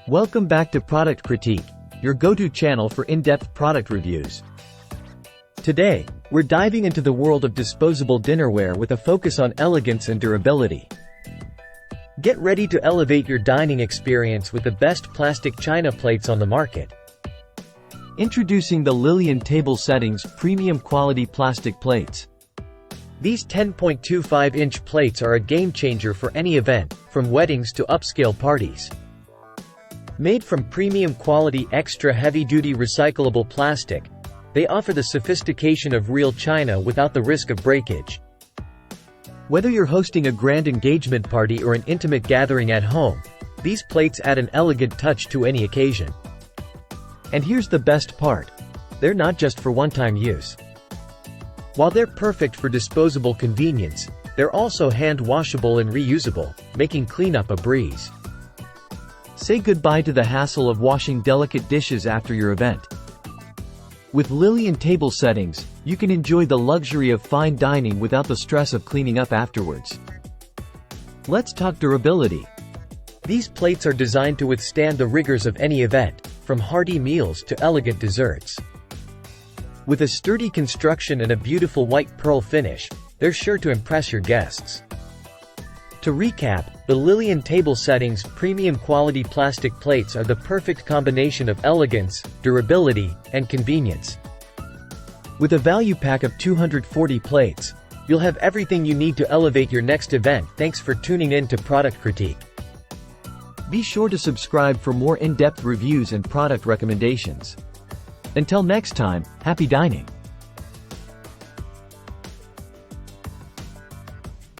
Welcome back to Product Critique, your go-to channel for in-depth product reviews. Today, we're diving into the world of disposable dinnerware with a focus on elegance and durability. Get ready to elevate your dining experience with the best plastic china plates on the market. Introducing the Lillian Tablesettings premium quality plastic plates. These 10.25-inch plates are a game-changer for any event, from weddings to upscale parties. Made from premium quality extra heavy-duty recyclable plastic, they offer the sophistication of real china without the risk of breakage. Whether you're hosting a grand engagement party or an intimate gathering at home, these plates add an elegant touch to any occasion. And here's the best part: they're not just for one-time use. While they're perfect for disposable convenience, they're also hand-washable and reusable, making cleanup a breeze. Say goodbye to the hassle of washing delicate dishes after your event. With Lillian Tablesettings, you can enjoy the luxury of fine dining without the stress of cleaning up afterwards. Let's talk durability. These plates are designed to withstand the rigors of any event, from hearty meals to elegant desserts. With a sturdy construction and a beautiful white pearl finish, they're sure to impress your guests. To recap, the Lillian Tablesettings premium quality plastic plates are the perfect combination of elegance, durability, and convenience. With a value pack of 240 plates, you'll have everything you need to elevate your next event. Thanks for tuning in to Product Critique. Be sure to subscribe for more in-depth reviews and product recommendations. Until next time, happy dining!